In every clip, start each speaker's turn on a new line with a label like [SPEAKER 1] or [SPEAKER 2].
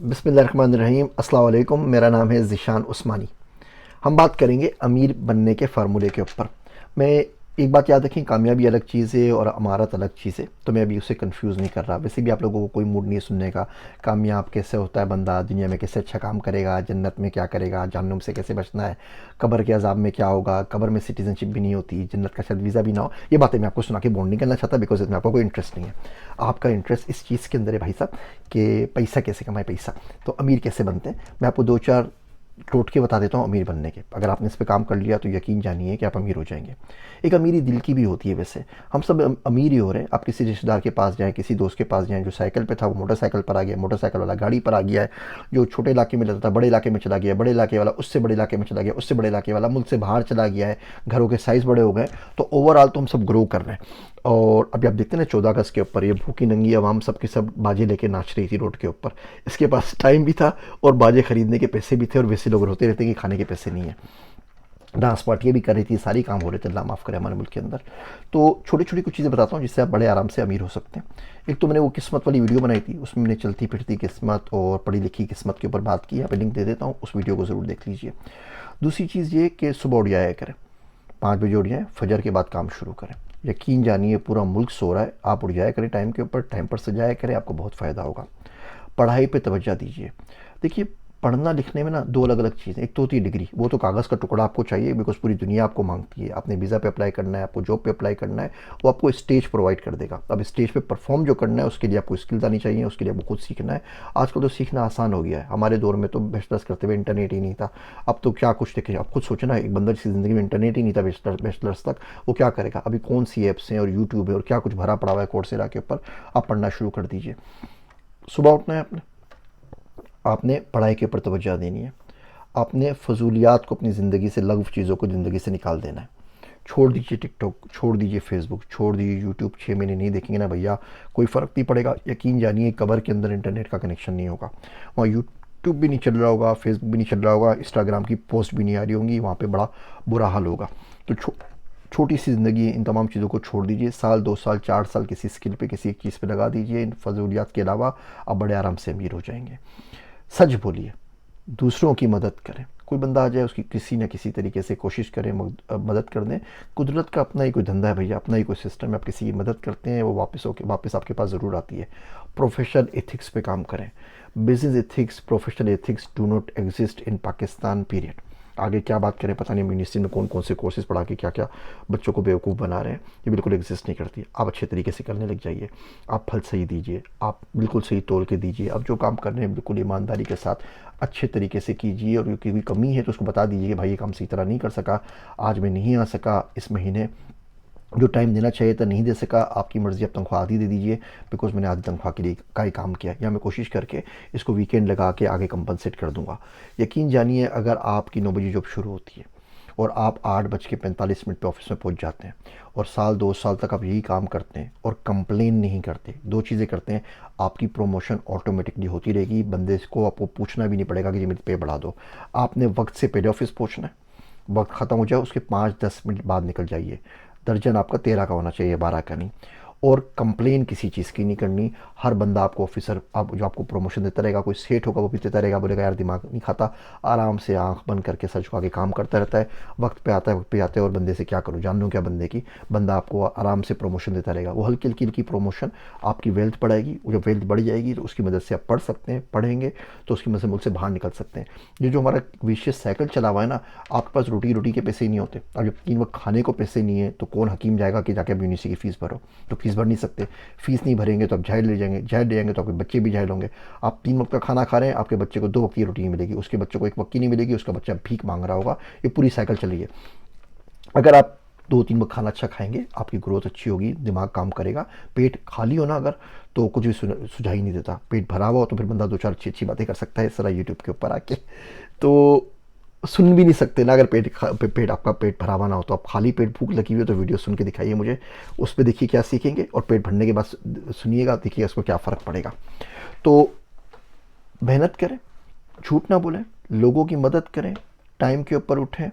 [SPEAKER 1] बिस्मिल्लाहिर्रहमानिर्रहीम, अस्सलाम वालेकुम। मेरा नाम है ज़ीशान उस्मानी। हम बात करेंगे अमीर बनने के फ़ार्मूले के ऊपर। मैं एक बात याद रखें, कामयाबी अलग चीज़ है और अमारत अलग चीज़ है, तो मैं अभी उससे कंफ्यूज नहीं कर रहा। वैसे भी आप लोगों को कोई मूड नहीं है सुनने का। कामयाब कैसे होता है बंदा, दुनिया में कैसे अच्छा काम करेगा, जन्नत में क्या करेगा, जहन्नुम से कैसे बचना है, कब्र के अज़ाब में क्या होगा, कब्र में सिटीजनशिप भी नहीं होती, जन्नत का शायद वीज़ा भी ना हो, ये बातें मैं आपको सुना के बोर नहीं करना चाहता, बिकॉज इसमें आपको कोई इंटरेस्ट नहीं है। आपका इंटरेस्ट इस चीज़ के अंदर है भाई साहब कि पैसा कैसे कमाए, पैसा तो अमीर कैसे बनते हैं। मैं आपको दो चार टोटके बता देता हूँ अमीर बनने के। अगर आपने इस पे काम कर लिया तो यकीन जानिए कि आप अमीर हो जाएंगे। एक अमीरी दिल की भी होती है। वैसे हम सब अमीर ही हो रहे हैं। आप किसी रिश्तेदार के पास जाएं, किसी दोस्त के पास जाएं, जो साइकिल पे था वो मोटरसाइकिल पर आ गया, मोटरसाइकिल वाला गाड़ी पर आ गया है, जो छोटे इलाके में रहता था बड़े इलाके में चला गया, बड़े इलाके वाला उससे बड़े इलाके में चला गया, उससे बड़े इलाके वाला मुल्क से बाहर चला गया है, घरों के साइज़ बड़े हो गए। तो ओवरऑल तो हम सब ग्रो कर रहे हैं। और अभी आप देखते हैं ना 14 अगस्त के ऊपर ये भूखी नंगी आवाम सब की सब बाजे लेके नाच रही थी रोड के ऊपर। इसके पास टाइम भी था और बाजे खरीदने के पैसे भी थे, और वैसे लोग रोते रहते कि खाने के पैसे नहीं है। डांस पार्टियाँ भी कर रही थी, सारी काम हो रहे थे, अल्लाह माफ़ करे हमारे मुल्क के अंदर। तो छोटी छोटी कुछ चीज़ें बताता हूँ जिससे आप बड़े आराम से अमीर हो सकते हैं। एक तो मैंने वो किस्मत वाली वीडियो बनाई थी, उसमें मैंने चलती फिरती किस्मत और पढ़ी लिखी किस्मत के ऊपर बात की। यहाँ पे लिंक दे देता हूँ, उस वीडियो को ज़रूर देख लीजिए। दूसरी चीज़ ये कि सुबह उठ जाया करें, 5 बजे उठ जाएँ, फजर के बाद काम शुरू करें। यकीन जानिए पूरा मुल्क सो रहा है, आप उठ जाया करें टाइम के ऊपर, टाइम पर से जाया करें, आपको बहुत फ़ायदा होगा। पढ़ाई पे तवज्जो दीजिए। देखिए, पढ़ना लिखने में ना दो अलग अलग चीज़ें। एक तो होती है डिग्री, वो तो कागज़ का टुकड़ा आपको चाहिए, बिकॉज पूरी दुनिया आपको मांगती है। आपने वीज़ा पे अप्लाई करना है, आपको जॉब पे अप्लाई करना है, वो आपको स्टेज प्रोवाइड कर देगा। अब स्टेज पे परफॉर्म जो करना है उसके लिए आपको स्किल्स आनी चाहिए, उसके लिए आपको खुद सीखना है। आजकल तो सीखना आसान हो गया है। हमारे दौर में तो बैचलर्स करते हुए इंटरनेट ही नहीं था। अब तो क्या कुछ देखें, आप खुद सोचना, एक बंदा जिसकी ज़िंदगी में इंटरनेट ही नहीं था बैचलर्स तक, वो क्या करेगा। अभी कौन सी ऐप्स हैं और यूट्यूब है और क्या कुछ भरा पड़ा हुआ है कोर्सेरा के ऊपर, आप पढ़ना शुरू कर दीजिए। सुबह उठना है आपने पढ़ाई के ऊपर तवज्जो देनी है। आपने फजूलियात को अपनी ज़िंदगी से, लघु चीज़ों को ज़िंदगी से निकाल देना है। छोड़ दीजिए टिकटॉक, छोड़ दीजिए फेसबुक, छोड़ दीजिए यूट्यूब। 6 महीने नहीं देखेंगे ना भैया, कोई फ़र्क नहीं पड़ेगा। यकीन जानिए कब्र के अंदर इंटरनेट का कनेक्शन नहीं होगा, वहाँ यूट्यूब भी नहीं चल रहा होगा, फेसबुक भी नहीं चल रहा होगा, इंस्टाग्राम की पोस्ट भी नहीं आ रही होंगी, वहाँ पे बड़ा बुरा हाल होगा। तो छोटी सी ज़िंदगी, इन तमाम चीज़ों को छोड़ दीजिए। साल 2 साल 4 साल किसी स्किल पे, किसी एक चीज़ पे लगा दीजिए। इन फजूलियात के अलावा आप बड़े आराम से अमीर हो जाएंगे। सच बोलिए, दूसरों की मदद करें। कोई बंदा आ जाए, उसकी किसी न किसी तरीके से कोशिश करें मदद कर दें। कुदरत का अपना ही कोई धंधा है भैया, अपना ही कोई सिस्टम है। आप किसी की मदद करते हैं, वो वापस आपके पास ज़रूर आती है। प्रोफेशनल एथिक्स पे काम करें। Business ethics, professional ethics do not exist in Pakistan period. आगे क्या बात करें पता नहीं, यूनिवर्सिटी में कौन कौन से कोर्सेज पढ़ा के क्या क्या बच्चों को बेवकूफ़ बना रहे हैं। ये बिल्कुल एग्जिस्ट नहीं करती। आप अच्छे तरीके से करने लग जाइए। आप फल सही दीजिए, आप बिल्कुल सही तोल के दीजिए। अब जो काम कर रहे हैं बिल्कुल ईमानदारी के साथ अच्छे तरीके से कीजिए। और कोई कमी है तो उसको बता दीजिए कि भाई ये काम सही तरह नहीं कर सका, आज मैं नहीं आ सका, इस महीने जो टाइम देना चाहिए था नहीं दे सका, आपकी मर्ज़ी, आप तनख्वाह आधी दे दीजिए, बिकॉज मैंने आधी तनख्वाह के लिए का ही काम किया, या मैं कोशिश करके इसको वीकेंड लगा के आगे कंपनसेट कर दूंगा। यकीन जानिए अगर आपकी 9 बजे जॉब शुरू होती है और आप 8:45 पे ऑफिस में पहुंच जाते हैं और साल 2 साल तक आप यही काम करते हैं और कंप्लेन नहीं करते, दो चीज़ें करते हैं, आपकी प्रमोशन ऑटोमेटिकली होती रहेगी। बंदे को आपको पूछना भी नहीं पड़ेगा कि जी मेरे पे बढ़ा दो। आपने वक्त से पहले ऑफिस पहुंचना है, वक्त ख़त्म हो जाए उसके 5-10 मिनट बाद निकल जाइए। दर्जन आपका 13 का होना चाहिए, 12 का नहीं। और कंप्लेन किसी चीज़ की नहीं करनी। हर बंदा आपको ऑफिसर, आप जो आपको प्रमोशन देता रहेगा, कोई सेठ होगा वो भी देता रहेगा, बोलेगा यार दिमाग नहीं खाता, आराम से आंख बंद करके सर झुका के काम करता रहता है। वक्त पे आता है, वक्त पे आते हैं, और बंदे से क्या करूँ, जान लूँ क्या बंदे की। बंदा आपको आराम से प्रमोशन देता रहेगा। वो हल्की हल्की हल्की प्रमोशन आपकी वेल्थ बढ़ाएगी। वो जब वेल्थ बढ़ जाएगी तो उसकी मदद से आप पढ़ सकते हैं, पढ़ेंगे तो उसकी मदद से मुल्क से बाहर निकल सकते हैं। ये जो हमारा विशेष साइकिल चला हुआ है ना, आपके पास रोटी रोटी के पैसे ही नहीं होते। अब जब 3 वक्त खाने को पैसे नहीं है तो कौन हकीम जाएगा कि जाके आप यूनिवर्सिटी की फ़ीस भरो, तो फीस भर नहीं सकते। फीस नहीं भरेंगे तो आप जाहिल ले जाएंगे, जाहिल ले जाएंगे तो आपके बच्चे भी जाहिल होंगे। आप 3 वक्त का खाना खा रहे हैं, आपके बच्चे को 2 वक्त की रोटी नहीं मिलेगी, उसके बच्चे को 1 वक्त की नहीं मिलेगी, उसका बच्चा भीख मांग रहा होगा। ये पूरी साइकिल चल रही है। अगर आप 2-3 वक्त खाना अच्छा खाएंगे, आपकी ग्रोथ अच्छी होगी, दिमाग काम करेगा। पेट खाली हो ना अगर, तो कुछ भी सुझाई नहीं देता। पेट भरा हुआ हो तो फिर बंदा दो चार अच्छी अच्छी बातें कर सकता है इस तरह यूट्यूब के ऊपर आके। तो सुन भी नहीं सकते ना, अगर पेट आपका पेट भरा हुआ ना हो तो। आप खाली पेट, भूख लगी हुई है तो वीडियो सुन के दिखाइए मुझे, उस पर देखिए क्या सीखेंगे, और पेट भरने के बाद सुनिएगा, देखिए उसको क्या फ़र्क पड़ेगा। तो मेहनत करें, झूठ ना बोलें, लोगों की मदद करें, टाइम के ऊपर उठें,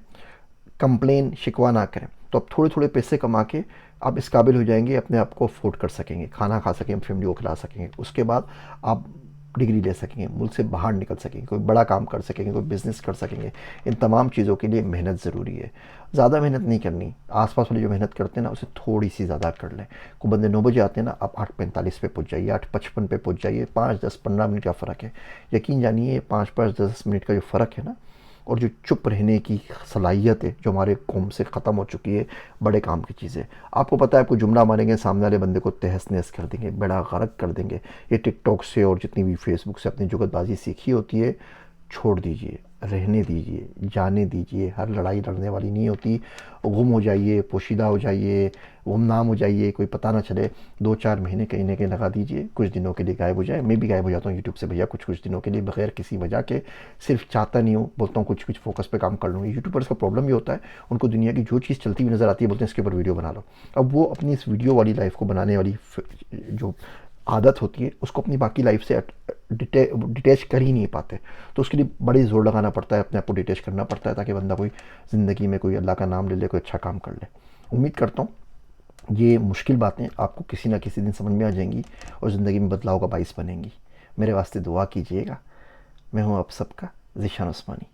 [SPEAKER 1] कंप्लेन शिकवा ना करें। तो आप थोड़े थोड़े पैसे कमा के आप इस काबिल हो जाएंगे, अपने आप को अफोर्ड कर सकेंगे, खाना खा सकेंगे, फैमिली को खिला सकेंगे। उसके बाद आप डिग्री ले सकेंगे, मुल्क से बाहर निकल सकेंगे, कोई बड़ा काम कर सकेंगे, कोई बिज़नेस कर सकेंगे। इन तमाम चीज़ों के लिए मेहनत ज़रूरी है। ज़्यादा मेहनत नहीं करनी, आसपास वाले जो मेहनत करते हैं ना उससे थोड़ी सी ज़्यादा कर लें। कोई बंदे 9 बजे आते हैं ना, आप 8:45 पे पहुंच जाइए, 8:55 पे पहुंच जाइए। 5, 10, 15 मिनट का फ़र्क है। यकीन जानिए 5, 10 मिनट का जो फ़र्क है ना, और जो चुप रहने की सलाहियत है जो हमारे कौम से ख़त्म हो चुकी है, बड़े काम की चीज़ है। आपको पता है, आपको जुमला मारेंगे, सामने वाले बंदे को तहस नहस कर देंगे, बेड़ा गर्क कर देंगे। ये टिकटॉक से और जितनी भी फेसबुक से अपनी जुगतबाजी सीखी होती है, छोड़ दीजिए, रहने दीजिए, जाने दीजिए। हर लड़ाई लड़ने वाली नहीं होती। गुम हो जाइए, पोशीदा हो जाइए, गुमनाम हो जाइए, कोई पता ना चले। 2-4 महीने कहीं ना कहीं लगा दीजिए, कुछ दिनों के लिए गायब हो जाए। मैं भी गायब हो जाता हूँ यूट्यूब से भैया, कुछ कुछ दिनों के लिए, बगैर किसी वजह के। सिर्फ चाहता नहीं हूँ, बोलता हूँ कुछ कुछ फोकस पे काम कर लूँ। यूट्यूबर्स का प्रॉब्लम ये होता है, उनको दुनिया की जो चीज़ चलती हुई नज़र आती है, बोलते हैं इसके ऊपर वीडियो बना लो। अब वो अपनी इस वीडियो वाली लाइफ को बनाने वाली जो आदत होती है, उसको अपनी बाकी लाइफ से डिटैच कर ही नहीं पाते। तो उसके लिए बड़ी ज़ोर लगाना पड़ता है, अपने आप को डिटैच करना पड़ता है, ताकि बंदा कोई ज़िंदगी में कोई अल्लाह का नाम ले ले, कोई अच्छा काम कर ले। उम्मीद करता हूँ ये मुश्किल बातें आपको किसी ना किसी दिन समझ में आ जाएंगी और ज़िंदगी में बदलाव का बाइस बनेंगी। मेरे वास्ते दुआ कीजिएगा। मैं हूँ आप सबका ज़ीशान उस्मानी।